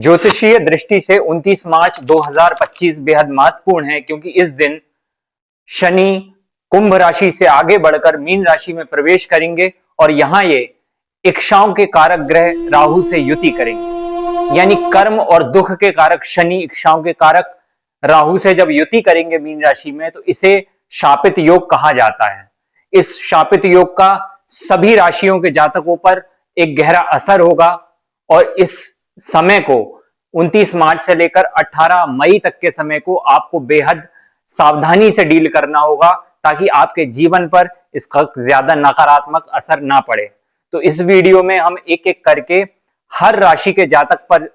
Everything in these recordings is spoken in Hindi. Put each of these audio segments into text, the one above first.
ज्योतिषीय दृष्टि से 29 मार्च 2025 बेहद महत्वपूर्ण है, क्योंकि इस दिन शनि कुंभ राशि से आगे बढ़कर मीन राशि में प्रवेश करेंगे और यहां ये इच्छाओं के कारक ग्रह राहु से युति करेंगे। यानी कर्म और दुख के कारक शनि इच्छाओं के कारक राहु से जब युति करेंगे मीन राशि में, तो इसे शापित योग कहा जाता है। इस शापित योग का सभी राशियों के जातकों पर एक गहरा असर होगा और इस समय को 29 मार्च से लेकर 18 मई तक के समय को आपको बेहद सावधानी से डील करना होगा, ताकि आपके जीवन पर इसका ज्यादा नकारात्मक असर ना पड़े। तो इस वीडियो में हम एक एक करके हर राशि के जातक पर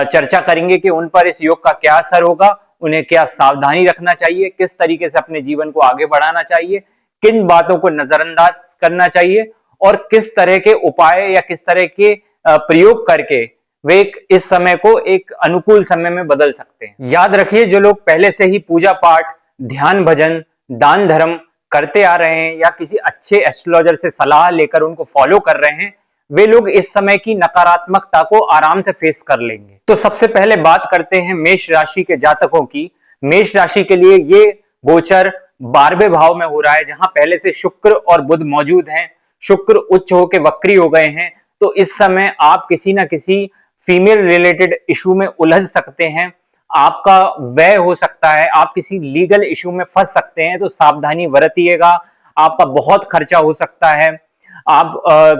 चर्चा करेंगे कि उन पर इस योग का क्या असर होगा, उन्हें क्या सावधानी रखना चाहिए, किस तरीके से अपने जीवन को आगे बढ़ाना चाहिए, किन बातों को नजरअंदाज करना चाहिए और किस तरह के उपाय या किस तरह के प्रयोग करके वे इस समय को एक अनुकूल समय में बदल सकते हैं। याद रखिए, जो लोग पहले से ही पूजा पाठ, ध्यान भजन, दान धर्म करते आ रहे हैं या किसी अच्छे एस्ट्रोलॉजर से सलाह लेकर उनको फॉलो कर रहे हैं, वे लोग इस समय की नकारात्मकता को आराम से फेस कर लेंगे। तो सबसे पहले बात करते हैं मेष राशि के जातकों की। मेष राशि के लिए ये गोचर 12वें भाव में हो रहा है, जहां पहले से शुक्र और बुध मौजूद हैं। शुक्र उच्च होकर वक्री हो गए हैं, तो इस समय आप किसी ना किसी फीमेल रिलेटेड इशू में उलझ सकते हैं। आपका व्यय हो सकता है, आप किसी लीगल इशू में फंस सकते हैं, तो सावधानी बरतिएगा। आपका बहुत खर्चा हो सकता है। आप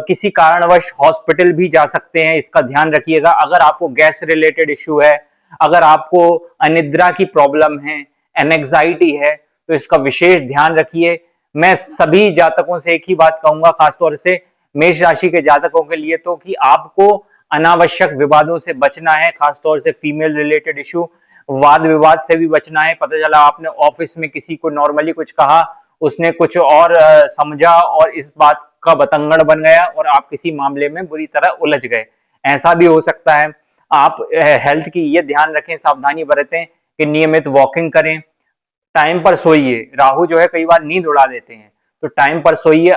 किसी कारणवश हॉस्पिटल भी जा सकते हैं, इसका ध्यान रखिएगा। अगर आपको गैस रिलेटेड इशू है, अगर आपको अनिद्रा की प्रॉब्लम है, एंजाइटी है, तो इसका विशेष ध्यान रखिए। मैं सभी जातकों से एक ही बात कहूंगा, खासतौर से मेष राशि के जातकों के लिए, तो कि आपको अनावश्यक विवादों से बचना है, खासतौर से फीमेल रिलेटेड इशू, वाद विवाद से भी बचना है। पता चला आपने ऑफिस में किसी को नॉर्मली कुछ कहा, उसने कुछ और समझा और इस बात का बतंगड़ बन गया और आप किसी मामले में बुरी तरह उलझ गए, ऐसा भी हो सकता है। आप हेल्थ की ये ध्यान रखें, सावधानी बरतें कि नियमित वॉकिंग करें, टाइम पर सोइए। राहु जो है कई बार नींद उड़ा देते हैं, तो टाइम पर सोइए,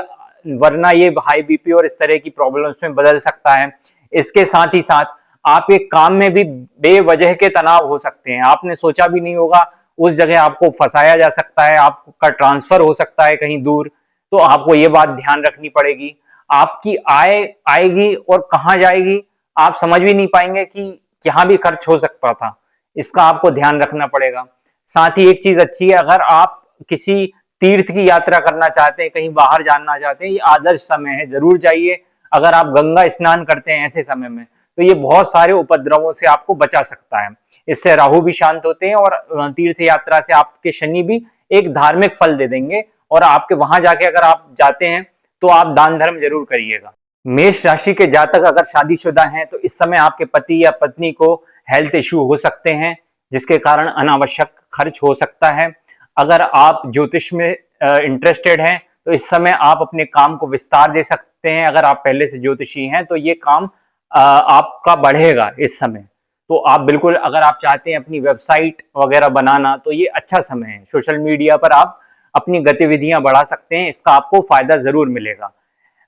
वरना ये हाई बीपी और इस तरह की प्रॉब्लम्स में बदल सकता है। इसके साथ ही साथ आप एक काम में भी बेवजह के तनाव हो सकते हैं, आपने सोचा भी नहीं होगा, उस जगह आपको फंसाया जा सकता है, आपका ट्रांसफर हो सकता है कहीं दूर, तो आपको ये बात ध्यान रखनी पड़ेगी। आपकी आय आएगी और कहाँ जाएगी आप समझ भी नहीं पाएंगे कि यहाँ भी खर्च हो सकता था, इसका आपको ध्यान रखना पड़ेगा। साथ ही एक चीज अच्छी है, अगर आप किसी तीर्थ की यात्रा करना चाहते हैं, कहीं बाहर जाना चाहते हैं, ये आदर्श समय है, जरूर जाइए। अगर आप गंगा स्नान करते हैं ऐसे समय में, तो ये बहुत सारे उपद्रवों से आपको बचा सकता है। इससे राहु भी शांत होते हैं और तीर्थ यात्रा से आपके शनि भी एक धार्मिक फल दे देंगे और आपके वहां जाके अगर आप जाते हैं तो आप दान धर्म जरूर करिएगा। मेष राशि के जातक अगर शादीशुदा हैं, तो इस समय आपके पति या पत्नी को हेल्थ इश्यू हो सकते हैं, जिसके कारण अनावश्यक खर्च हो सकता है। अगर आप ज्योतिष में इंटरेस्टेड हैं, तो इस समय आप अपने काम को विस्तार दे सकते हैं। अगर आप पहले से ज्योतिषी हैं, तो ये काम आपका बढ़ेगा इस समय। तो आप बिल्कुल, अगर आप चाहते हैं अपनी वेबसाइट वगैरह बनाना, तो ये अच्छा समय है। सोशल मीडिया पर आप अपनी गतिविधियां बढ़ा सकते हैं, इसका आपको फायदा जरूर मिलेगा।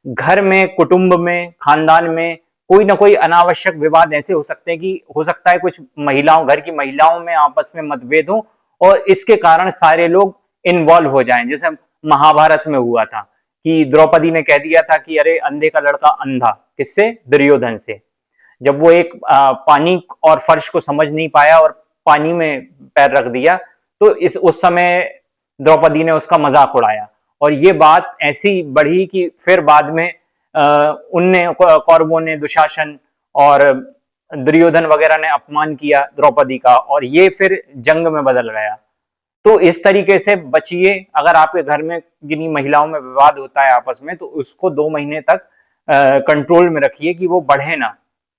घर में, कुटुंब में, खानदान में कोई ना कोई अनावश्यक विवाद ऐसे हो सकते हैं कि हो सकता है कुछ महिलाओं, घर की महिलाओं में आपस में मतभेद हो और इसके कारण सारे लोग इन्वॉल्व हो जाएं। जैसे महाभारत में हुआ था कि द्रौपदी ने कह दिया था कि अरे अंधे का लड़का अंधा, किससे? दुर्योधन से। जब वो एक पानी और फर्श को समझ नहीं पाया और पानी में पैर रख दिया, तो उस समय द्रौपदी ने उसका मजाक उड़ाया और ये बात ऐसी बढ़ी कि फिर बाद में उनने, कौरवों ने, दुशासन और दुर्योधन वगैरह ने अपमान किया द्रौपदी का और ये फिर जंग में बदल गया। तो इस तरीके से बचिए। अगर आपके घर में किन्हीं महिलाओं में विवाद होता है आपस में, तो उसको 2 महीने तक कंट्रोल में रखिए कि वो बढ़े ना,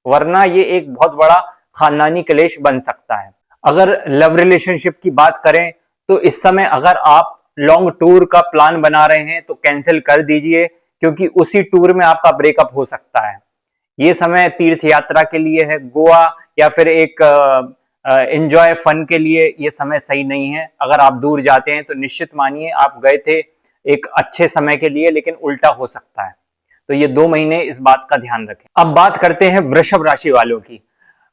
वरना ये एक बहुत बड़ा खानदानी क्लेश बन सकता है। अगर लव रिलेशनशिप की बात करें, तो इस समय अगर आप लॉन्ग टूर का प्लान बना रहे हैं तो कैंसिल कर दीजिए, क्योंकि उसी टूर में आपका ब्रेकअप हो सकता है। ये समय तीर्थ यात्रा के लिए है, गोवा या फिर एक एंजॉय फन के लिए ये समय सही नहीं है। अगर आप दूर जाते हैं तो निश्चित मानिए आप गए थे एक अच्छे समय के लिए, लेकिन उल्टा हो सकता है। तो ये 2 महीने इस बात का ध्यान रखें। अब बात करते हैं वृषभ राशि वालों की।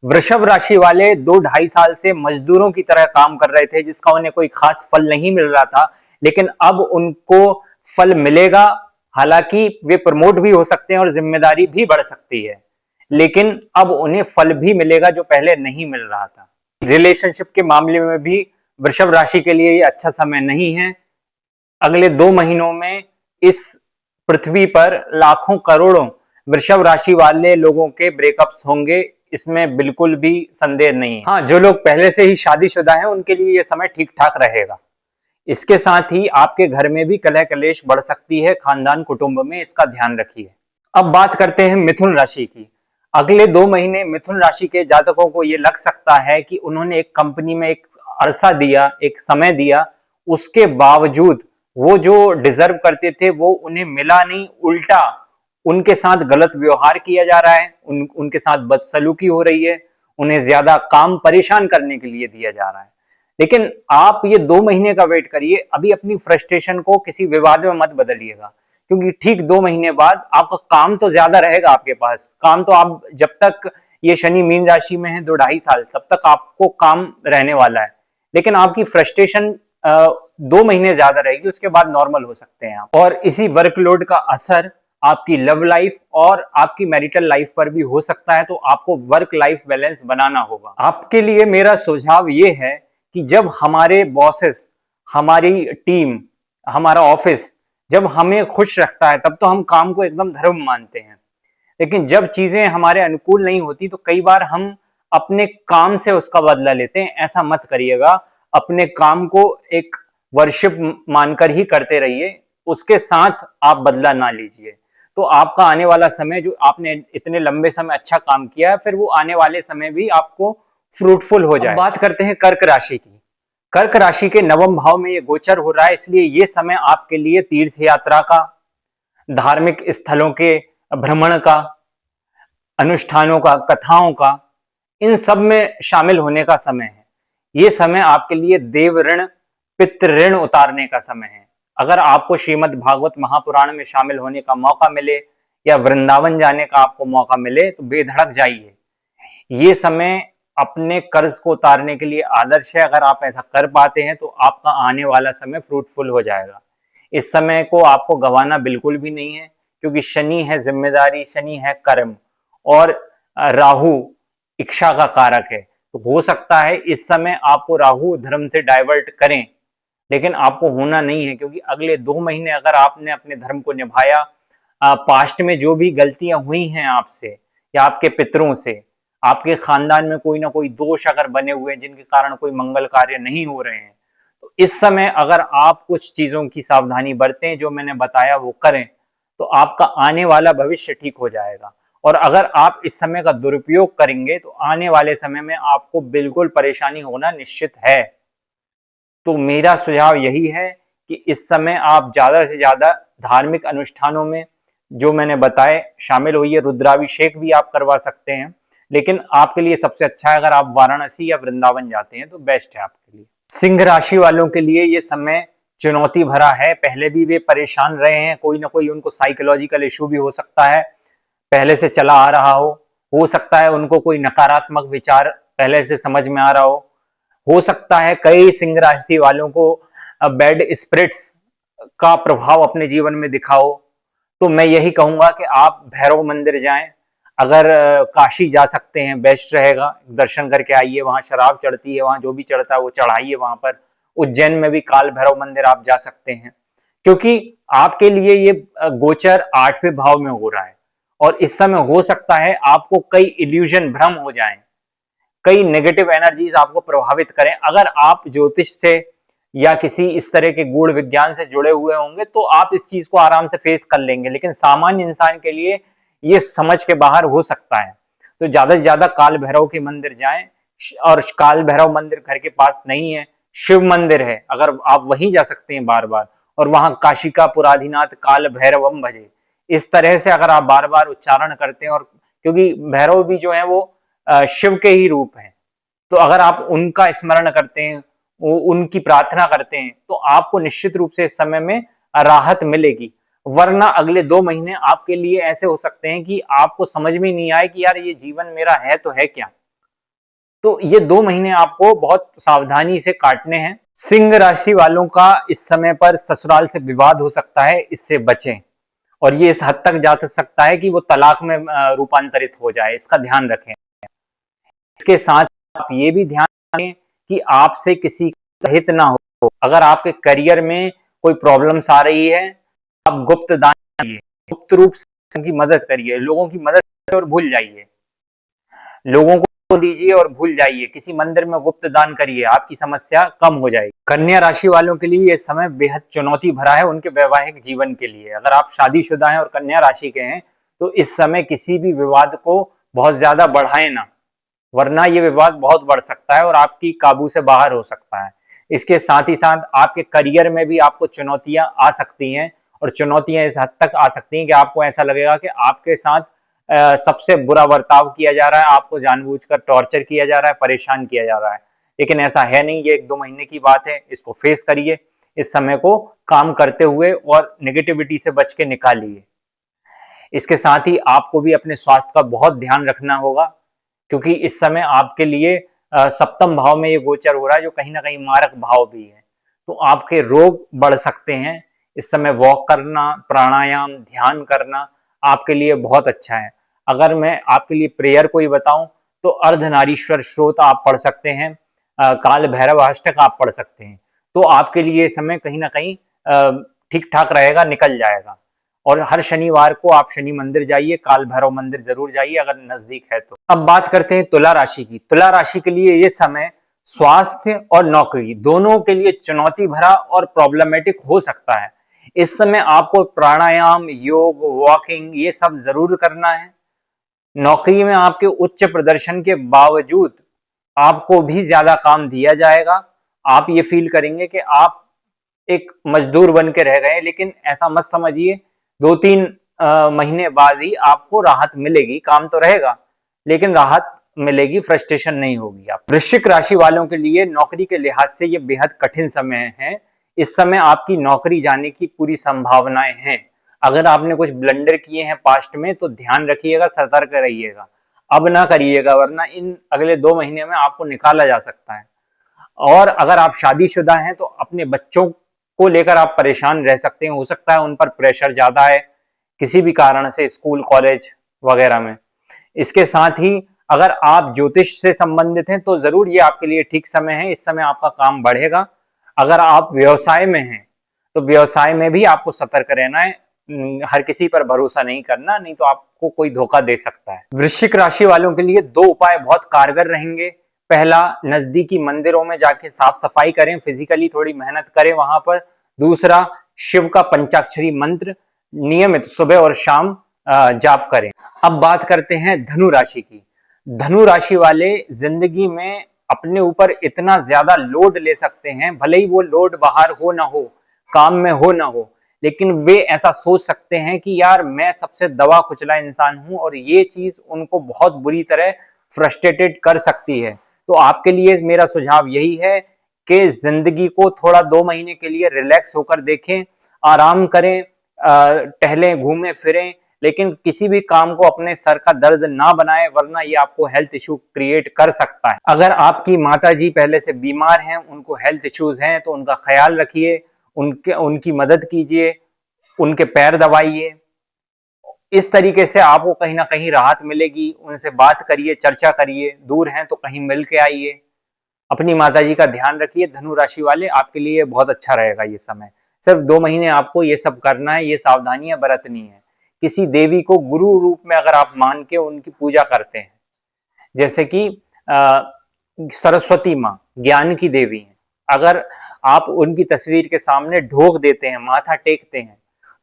वृषभ राशि वाले 2-2.5 साल से मजदूरों की तरह काम कर रहे थे, जिसका उन्हें कोई खास फल नहीं मिल रहा था, लेकिन अब उनको फल मिलेगा। हालांकि वे प्रमोट भी हो सकते हैं और जिम्मेदारी भी बढ़ सकती है, लेकिन अब उन्हें फल भी मिलेगा जो पहले नहीं मिल रहा था। रिलेशनशिप के मामले में भी वृषभ राशि के लिए ये अच्छा समय नहीं है। अगले 2 महीनों में इस पृथ्वी पर लाखों करोड़ों वृषभ राशि वाले लोगों के ब्रेकअप्स होंगे, इसमें बिल्कुल भी संदेह नहीं है। हाँ, जो लोग पहले से ही शादीशुदा हैं उनके लिए यह समय ठीक ठाक रहेगा। इसके साथ ही आपके घर में भी कलह कलेश बढ़ सकती है, खानदान कुटुंब में, इसका ध्यान रखिए। अब बात करते हैं मिथुन राशि की। अगले 2 महीने मिथुन राशि के जातकों को यह लग सकता है कि उन्होंने एक कंपनी में एक अरसा दिया, एक समय दिया, उसके बावजूद वो जो डिजर्व करते थे वो उन्हें मिला नहीं, उल्टा उनके साथ गलत व्यवहार किया जा रहा है, उनके साथ बदसलूकी हो रही है, उन्हें ज्यादा काम परेशान करने के लिए दिया जा रहा है। लेकिन आप ये 2 महीने का वेट करिए, अभी अपनी फ्रस्ट्रेशन को किसी विवाद में मत बदलिएगा, क्योंकि ठीक 2 महीने बाद आपका काम तो ज्यादा रहेगा आपके पास। काम तो आप जब तक ये शनि मीन राशि में है 2-2.5 साल, तब तक आपको काम रहने वाला है, लेकिन आपकी फ्रस्ट्रेशन 2 महीने ज्यादा रहेगी, उसके बाद नॉर्मल हो सकते हैं आप। और इसी वर्कलोड का असर आपकी लव लाइफ और आपकी मैरिटल लाइफ पर भी हो सकता है, तो आपको वर्क लाइफ बैलेंस बनाना होगा। आपके लिए मेरा सुझाव ये है कि जब हमारे बॉसेस, हमारी टीम, हमारा ऑफिस जब हमें खुश रखता है, तब तो हम काम को एकदम धर्म मानते हैं, लेकिन जब चीजें हमारे अनुकूल नहीं होती तो कई बार हम अपने काम से उसका बदला लेते हैं। ऐसा मत करिएगा, अपने काम को एक वर्शिप मानकर ही करते रहिए, उसके साथ आप बदला ना लीजिए। तो आपका आने वाला समय, जो आपने इतने लंबे समय अच्छा काम किया है, फिर वो आने वाले समय भी आपको फ्रूटफुल हो जाए। बात करते हैं कर्क राशि की। कर्क राशि के 9वें भाव में ये गोचर हो रहा है, इसलिए ये समय आपके लिए तीर्थ यात्रा का, धार्मिक स्थलों के भ्रमण का, अनुष्ठानों का, कथाओं का, इन सब में शामिल होने का समय है। ये समय आपके लिए देव ऋण, पितृ ऋण उतारने का समय है। अगर आपको श्रीमद् भागवत महापुराण में शामिल होने का मौका मिले या वृंदावन जाने का आपको मौका मिले तो बेधड़क जाइए। ये समय अपने कर्ज को उतारने के लिए आदर्श है। अगर आप ऐसा कर पाते हैं तो आपका आने वाला समय फ्रूटफुल हो जाएगा। इस समय को आपको गंवाना बिल्कुल भी नहीं है, क्योंकि शनि है जिम्मेदारी, शनि है कर्म, और राहु इच्छा का कारक है। तो हो सकता है इस समय आपको राहु धर्म से डाइवर्ट करें, लेकिन आपको होना नहीं है, क्योंकि अगले 2 महीने अगर आपने अपने धर्म को निभाया, पास्ट में जो भी गलतियां हुई हैं आपसे या आपके पितरों से, आपके खानदान में कोई ना कोई दोष अगर बने हुए हैं जिनके कारण कोई मंगल कार्य नहीं हो रहे हैं, तो इस समय अगर आप कुछ चीजों की सावधानी बरतें, जो मैंने बताया वो करें, तो आपका आने वाला भविष्य ठीक हो जाएगा। और अगर आप इस समय का दुरुपयोग करेंगे तो आने वाले समय में आपको बिल्कुल परेशानी होना निश्चित है। तो मेरा सुझाव यही है कि इस समय आप ज्यादा से ज्यादा धार्मिक अनुष्ठानों में, जो मैंने बताए, शामिल होइए। रुद्राभिषेक भी आप करवा सकते हैं, लेकिन आपके लिए सबसे अच्छा है अगर आप वाराणसी या वृंदावन जाते हैं तो बेस्ट है आपके लिए। सिंह राशि वालों के लिए ये समय चुनौती भरा है। पहले भी वे परेशान रहे हैं, कोई ना कोई उनको साइकोलॉजिकल इशू भी हो सकता है, पहले से चला आ रहा हो सकता है उनको कोई नकारात्मक विचार पहले से समझ में आ रहा हो सकता है कई सिंह राशि वालों को बैड स्पिरिट्स का प्रभाव अपने जीवन में दिखाओ। तो मैं यही कहूंगा कि आप भैरव मंदिर जाएं, अगर काशी जा सकते हैं बेस्ट रहेगा, दर्शन करके आइए। वहां शराब चढ़ती है, वहां जो भी चढ़ता है वो चढ़ाइए वहां पर। उज्जैन में भी काल भैरव मंदिर आप जा सकते हैं, क्योंकि आपके लिए ये गोचर 8वें भाव में हो रहा है, और इस समय हो सकता है आपको कई इल्यूजन, भ्रम हो जाएं, कई नेगेटिव एनर्जीज आपको प्रभावित करें। अगर आप ज्योतिष से या किसी इस तरह के गूढ़ विज्ञान से जुड़े हुए होंगे तो आप इस चीज को आराम से फेस कर लेंगे, लेकिन सामान्य इंसान के लिए ये समझ के बाहर हो सकता है। तो ज्यादा से ज्यादा काल भैरव के मंदिर जाएं, और काल भैरव मंदिर घर के पास नहीं है, शिव मंदिर है, अगर आप वहीं जा सकते हैं बार बार, और वहां काशी का पुराधिनाथ काल भैरवम भजे, इस तरह से अगर आप बार बार उच्चारण करते हैं, और क्योंकि भैरव भी जो है वो शिव के ही रूप हैं, तो अगर आप उनका स्मरण करते हैं, उनकी प्रार्थना करते हैं, तो आपको निश्चित रूप से इस समय में राहत मिलेगी। वरना अगले 2 महीने आपके लिए ऐसे हो सकते हैं कि आपको समझ में नहीं आए कि यार ये जीवन मेरा है तो है क्या। तो ये 2 महीने आपको बहुत सावधानी से काटने हैं। सिंह राशि वालों का इस समय पर ससुराल से विवाद हो सकता है, इससे बचें। और ये इस हद तक जा सकता है कि वो तलाक में रूपांतरित हो जाए, इसका ध्यान रखें। इसके साथ आप ये भी ध्यान रखें कि आपसे किसी का हित ना हो। अगर आपके करियर में कोई प्रॉब्लम्स आ रही है, आप गुप्त दान करिए, गुप्त रूप से उनकी मदद करिए, लोगों की मदद करिए और भूल जाइए, लोगों को दीजिए और भूल जाइए, किसी मंदिर में गुप्त दान करिए, आपकी समस्या कम हो जाएगी। कन्या राशि वालों के लिए यह समय बेहद चुनौती भरा है उनके वैवाहिक जीवन के लिए। अगर आप शादीशुदा हैं और कन्या राशि के हैं तो इस समय किसी भी विवाद को बहुत ज्यादा बढ़ाएं ना, वरना ये विवाद बहुत बढ़ सकता है और आपकी काबू से बाहर हो सकता है। इसके साथ ही साथ आपके करियर में भी आपको चुनौतियां आ सकती हैं, और चुनौतियां इस हद तक आ सकती हैं कि आपको ऐसा लगेगा कि आपके साथ सबसे बुरा बर्ताव किया जा रहा है, आपको जानबूझकर टॉर्चर किया जा रहा है, परेशान किया जा रहा है। लेकिन ऐसा है नहीं, ये 1-2 महीने की बात है, इसको फेस करिए, इस समय को काम करते हुए और नेगेटिविटी से बच के निकालिए। इसके साथ ही आपको भी अपने स्वास्थ्य का बहुत ध्यान रखना होगा, क्योंकि इस समय आपके लिए सप्तम भाव में ये गोचर हो रहा है, जो कहीं ना कहीं मारक भाव भी है। तो आपके रोग बढ़ सकते हैं। इस समय वॉक करना, प्राणायाम, ध्यान करना आपके लिए बहुत अच्छा है। अगर मैं आपके लिए प्रेयर कोई बताऊं तो अर्धनारीश्वर स्तोत्र आप पढ़ सकते हैं, काल भैरव अष्टक आप पढ़ सकते हैं। तो आपके लिए ये समय कहीं ना कहीं ठीक ठाक रहेगा, निकल जाएगा। और हर शनिवार को आप शनि मंदिर जाइए, काल भैरव मंदिर जरूर जाइए अगर नजदीक है तो। अब बात करते हैं तुला राशि की। तुला राशि के लिए ये समय स्वास्थ्य और नौकरी दोनों के लिए चुनौती भरा और प्रॉब्लमेटिक हो सकता है। इस समय आपको प्राणायाम, योग, वॉकिंग ये सब जरूर करना है। नौकरी में आपके उच्च प्रदर्शन के बावजूद आपको भी ज्यादा काम दिया जाएगा। आप ये फील करेंगे कि आप एक मजदूर बन के रह गए, लेकिन ऐसा मत समझिए। 2-3 महीने बाद ही आपको राहत मिलेगी। काम तो रहेगा लेकिन राहत मिलेगी, फ्रस्ट्रेशन नहीं होगी। आप वृश्चिक राशि वालों के लिए नौकरी के लिहाज से ये बेहद कठिन समय है। इस समय आपकी नौकरी जाने की पूरी संभावनाएं हैं। अगर आपने कुछ ब्लंडर किए हैं पास्ट में तो ध्यान रखिएगा, सतर्क रहिएगा, अब ना करिएगा, वरना इन अगले 2 महीने में आपको निकाला जा सकता है। और अगर आप शादीशुदा हैं तो अपने बच्चों को लेकर आप परेशान रह सकते हैं, हो सकता है उन पर प्रेशर ज्यादा है किसी भी कारण से, स्कूल, कॉलेज वगैरह में। इसके साथ ही अगर आप ज्योतिष से संबंधित हैं तो जरूर ये आपके लिए ठीक समय है, इस समय आपका काम बढ़ेगा। अगर आप व्यवसाय में हैं तो व्यवसाय में भी आपको सतर्क रहना है, हर किसी पर भरोसा नहीं करना, नहीं तो आपको कोई धोखा दे सकता है। वृश्चिक राशि वालों के लिए 2 उपाय बहुत कारगर रहेंगे। पहला, नजदीकी मंदिरों में जाके साफ सफाई करें, फिजिकली थोड़ी मेहनत करें वहां पर। दूसरा, शिव का पंचाक्षरी मंत्र नियमित सुबह और शाम जाप करें। अब बात करते हैं धनु राशि की। धनु राशि वाले जिंदगी में अपने ऊपर इतना ज्यादा लोड ले सकते हैं, भले ही वो लोड बाहर हो ना हो, काम में हो ना हो, लेकिन वे ऐसा सोच सकते हैं कि यार मैं सबसे दबा कुचला इंसान हूं, और ये चीज उनको बहुत बुरी तरह फ्रस्ट्रेटेड कर सकती है। तो आपके लिए मेरा सुझाव यही है कि जिंदगी को थोड़ा 2 महीने के लिए रिलैक्स होकर देखें, आराम करें, टहलें, घूमें फिरें, लेकिन किसी भी काम को अपने सर का दर्द ना बनाए, वरना ये आपको हेल्थ इशू क्रिएट कर सकता है। अगर आपकी माताजी पहले से बीमार हैं, उनको हेल्थ इश्यूज हैं, तो उनका ख्याल रखिए, उनकी मदद कीजिए, उनके पैर दबाइए। इस तरीके से आपको कहीं ना कहीं राहत मिलेगी। उनसे बात करिए, चर्चा करिए, दूर हैं तो कहीं मिल के आइए। अपनी माताजी का ध्यान रखिए। धनु राशि वाले, आपके लिए बहुत अच्छा रहेगा ये समय। सिर्फ 2 महीने आपको ये सब करना है, ये सावधानियां बरतनी है। किसी देवी को गुरु रूप में अगर आप मान के उनकी पूजा करते हैं, जैसे कि सरस्वती माँ ज्ञान की देवी हैं, अगर आप उनकी तस्वीर के सामने ढोक देते हैं, माथा टेकते हैं,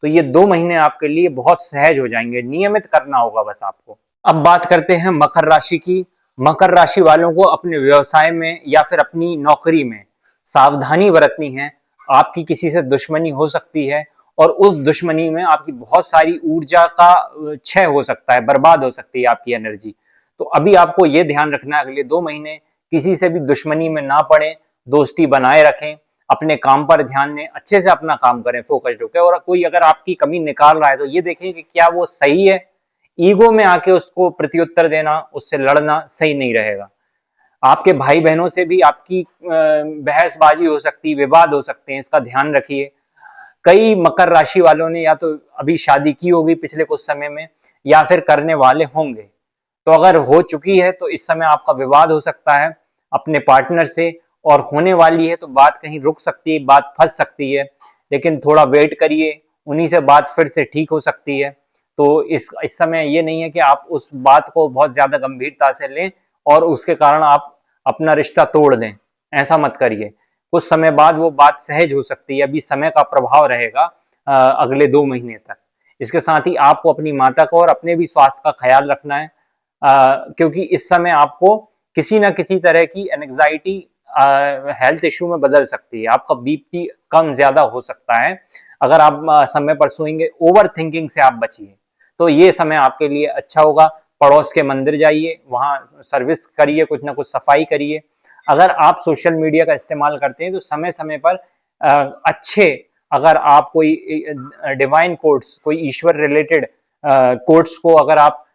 तो ये 2 महीने आपके लिए बहुत सहज हो जाएंगे। नियमित करना होगा बस आपको। अब बात करते हैं मकर राशि की। मकर राशि वालों को अपने व्यवसाय में या फिर अपनी नौकरी में सावधानी बरतनी है। आपकी किसी से दुश्मनी हो सकती है, और उस दुश्मनी में आपकी बहुत सारी ऊर्जा का क्षय हो सकता है, बर्बाद हो सकती है आपकी एनर्जी। तो अभी आपको यह ध्यान रखना है, अगले 2 महीने किसी से भी दुश्मनी में ना पड़े, दोस्ती बनाए रखें, अपने काम पर ध्यान दें, अच्छे से अपना काम करें, फोकस्ड होकर। और कोई अगर आपकी कमी निकाल रहा है तो ये देखें कि क्या वो सही है। ईगो में आके उसको प्रत्युत्तर देना, उससे लड़ना सही नहीं रहेगा। आपके भाई बहनों से भी आपकी बहसबाजी हो सकती है, विवाद हो सकते हैं, इसका ध्यान रखिए। कई मकर राशि वालों ने या तो अभी शादी की होगी पिछले कुछ समय में, या फिर करने वाले होंगे। तो अगर हो चुकी है तो इस समय आपका विवाद हो सकता है अपने पार्टनर से, और होने वाली है तो बात कहीं रुक सकती है, बात फंस सकती है। लेकिन थोड़ा वेट करिए, उन्हीं से बात फिर से ठीक हो सकती है। तो इस समय ये नहीं है कि आप उस बात को बहुत ज्यादा गंभीरता से लें और उसके कारण आप अपना रिश्ता तोड़ दें, ऐसा मत करिए। कुछ समय बाद वो बात सहज हो सकती है, अभी समय का प्रभाव रहेगा अगले 2 महीने तक। इसके साथ ही आपको अपनी माता का और अपने भी स्वास्थ्य का ख्याल रखना है, क्योंकि इस समय आपको किसी ना किसी तरह की एंग्जाइटी हेल्थ इश्यू में बदल सकती है। आपका बीपी कम ज्यादा हो सकता है अगर आप समय पर सोएंगे। ओवर थिंकिंग से आप बचिए। तो ये समय आपके लिए अच्छा होगा। पड़ोस के मंदिर जाइए, वहां सर्विस करिए, कुछ ना कुछ सफाई करिए। अगर आप सोशल मीडिया का इस्तेमाल करते हैं तो समय समय पर अच्छे, अगर आप कोई डिवाइन कोट्स, कोई ईश्वर रिलेटेड कोट्स को अगर आप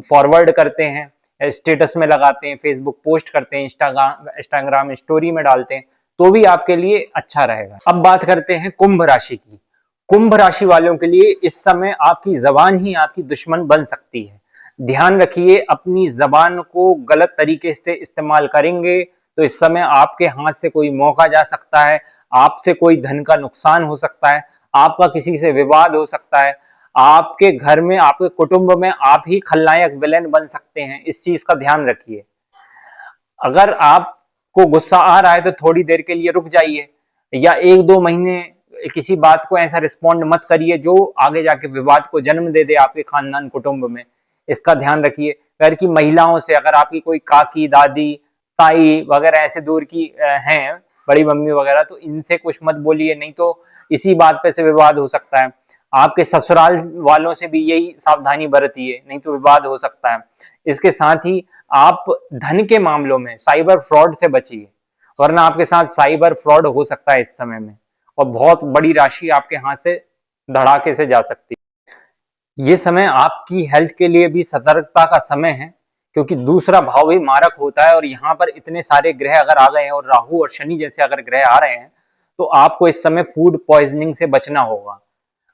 फॉरवर्ड करते हैं, स्टेटस में लगाते हैं, फेसबुक पोस्ट करते हैं, इंस्टाग्राम स्टोरी में डालते हैं, तो भी आपके लिए अच्छा रहेगा। अब बात करते हैं कुंभ राशि की। कुंभ राशि वालों के लिए इस समय आपकी जबान ही आपकी दुश्मन बन सकती है। ध्यान रखिए, अपनी जबान को गलत तरीके से इस्तेमाल करेंगे तो इस समय आपके हाथ से कोई मौका जा सकता है, आपसे कोई धन का नुकसान हो सकता है, आपका किसी से विवाद हो सकता है, आपके घर में, आपके कुटुंब में आप ही खलनायक विलेन बन सकते हैं। इस चीज का ध्यान रखिए। अगर आपको गुस्सा आ रहा है तो थोड़ी देर के लिए रुक जाइए, या 1-2 महीने किसी बात को ऐसा रिस्पॉन्ड मत करिए जो आगे जाके विवाद को जन्म दे दे आपके खानदान कुटुंब में। इसका ध्यान रखिए। घर की महिलाओं से, अगर आपकी कोई काकी, दादी, ताई वगैरह ऐसे दूर की हैं, बड़ी मम्मी वगैरह, तो इनसे कुछ मत बोलिए, नहीं तो इसी बात पे से विवाद हो सकता है। आपके ससुराल वालों से भी यही सावधानी बरतिए, नहीं तो विवाद हो सकता है। इसके साथ ही आप धन के मामलों में साइबर फ्रॉड से बचिए, वरना आपके साथ साइबर फ्रॉड हो सकता है इस समय में, और बहुत बड़ी राशि आपके हाथ से धड़ाके से जा सकती है। ये समय आपकी हेल्थ के लिए भी सतर्कता का समय है, क्योंकि दूसरा भाव भी मारक होता है, और यहाँ पर इतने सारे ग्रह अगर आ गए हैं और राहु और शनि जैसे अगर ग्रह आ रहे हैं, तो आपको इस समय फूड पॉइजनिंग से बचना होगा।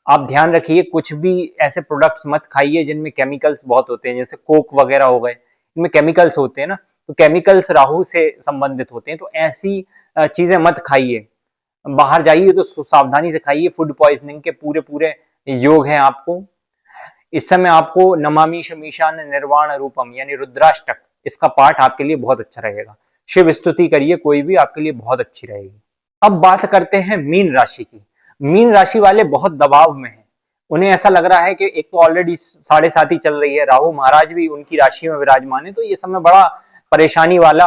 आप ध्यान रखिए, कुछ भी ऐसे प्रोडक्ट्स मत खाइए जिनमें केमिकल्स बहुत होते हैं, जैसे कोक वगैरह हो गए, इनमें केमिकल्स होते हैं ना, तो केमिकल्स राहु से संबंधित होते हैं, तो ऐसी चीजें मत खाइए। बाहर जाइए तो सावधानी से खाइए, फूड पॉइजनिंग के पूरे पूरे योग हैं आपको। इस समय आपको नमामि शमीशान निर्वाण रूपम यानी रुद्राष्टक, इसका पाठ आपके लिए बहुत अच्छा रहेगा। शिव स्तुति करिए, कोई भी आपके लिए बहुत अच्छी रहेगी। अब बात करते हैं मीन राशि की। मीन राशि वाले बहुत दबाव में हैं। उन्हें ऐसा लग रहा है कि एक तो ऑलरेडी 7.5 चल रही है, राहु महाराज भी उनकी राशि में विराजमान है, तो ये समय बड़ा परेशानी वाला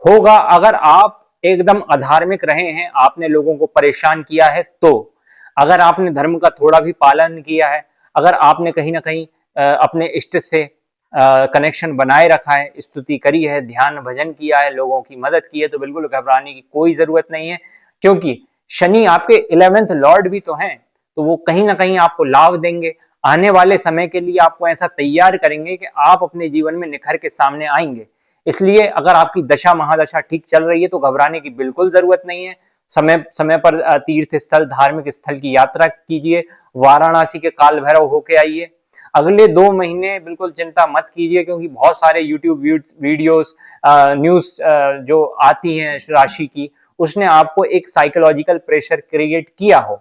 होगा अगर आप एकदम अधार्मिक रहे हैं, आपने लोगों को परेशान किया है। तो अगर आपने धर्म का थोड़ा भी पालन किया है, अगर आपने कहीं ना कहीं अपने इष्ट से कनेक्शन बनाए रखा है, स्तुति करी है, ध्यान भजन किया है, लोगों की मदद की है, तो बिल्कुल घबराने की कोई जरूरत नहीं है। क्योंकि शनि आपके 11th लॉर्ड भी तो हैं, तो वो कहीं ना कहीं आपको लाभ देंगे। आने वाले समय के लिए आपको ऐसा तैयार करेंगे कि आप अपने जीवन में निखर के सामने आएंगे। इसलिए अगर आपकी दशा महादशा ठीक चल रही है तो घबराने की बिल्कुल जरूरत नहीं है। समय समय पर तीर्थ स्थल, धार्मिक स्थल की यात्रा कीजिए, वाराणसी के काल भैरव होके आइए। अगले 2 महीने बिल्कुल चिंता मत कीजिए, क्योंकि बहुत सारे यूट्यूब वीडियोस, न्यूज जो आती हैं राशि की, उसने आपको एक साइकोलॉजिकल प्रेशर क्रिएट किया हो।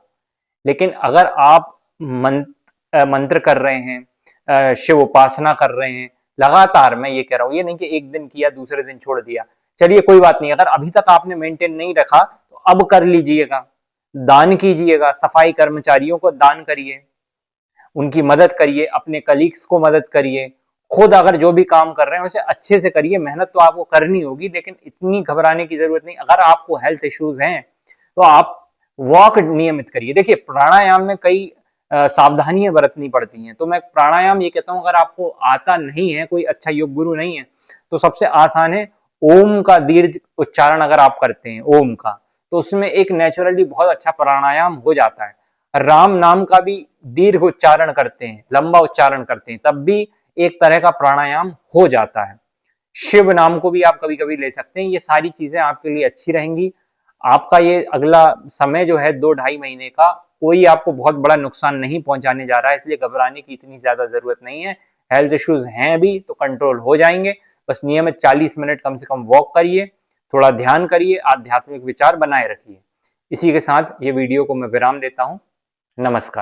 लेकिन अगर आप मंत्र कर रहे हैं, शिव उपासना कर रहे हैं लगातार, मैं ये कह रहा हूँ, ये नहीं कि एक दिन किया दूसरे दिन छोड़ दिया, चलिए कोई बात नहीं। अगर अभी तक आपने मेंटेन नहीं रखा तो अब कर लीजिएगा। दान कीजिएगा, सफाई कर्मचारियों को दान करिए, उनकी मदद करिए, अपने कलीग्स को मदद करिए। खुद अगर जो भी काम कर रहे हैं उसे अच्छे से करिए। मेहनत तो आपको करनी होगी, लेकिन इतनी घबराने की जरूरत नहीं। अगर आपको हेल्थ इश्यूज हैं तो आप वॉक नियमित करिए। देखिए, प्राणायाम में कई सावधानियां बरतनी पड़ती हैं, तो मैं प्राणायाम ये कहता हूं, अगर आपको आता नहीं है, कोई अच्छा योग गुरु नहीं है, तो सबसे आसान है ओम का दीर्घ उच्चारण अगर आप करते हैं ओम का, तो उसमें एक नेचुरली बहुत अच्छा प्राणायाम हो जाता है। राम नाम का भी दीर्घ उच्चारण करते हैं, लंबा उच्चारण करते हैं, तब भी एक तरह का प्राणायाम हो जाता है। शिव नाम को भी आप कभी कभी ले सकते हैं। ये सारी चीजें आपके लिए अच्छी रहेंगी। आपका ये अगला समय जो है 2-2.5 महीने का, कोई आपको बहुत बड़ा नुकसान नहीं पहुंचाने जा रहा है, इसलिए घबराने की इतनी ज्यादा जरूरत नहीं है। हेल्थ इश्यूज हैं भी तो कंट्रोल हो जाएंगे। बस नियमित 40 मिनट कम से कम वॉक करिए, थोड़ा ध्यान करिए, आध्यात्मिक विचार बनाए रखिए। इसी के साथ ये वीडियो को मैं विराम देता हूं। नमस्कार।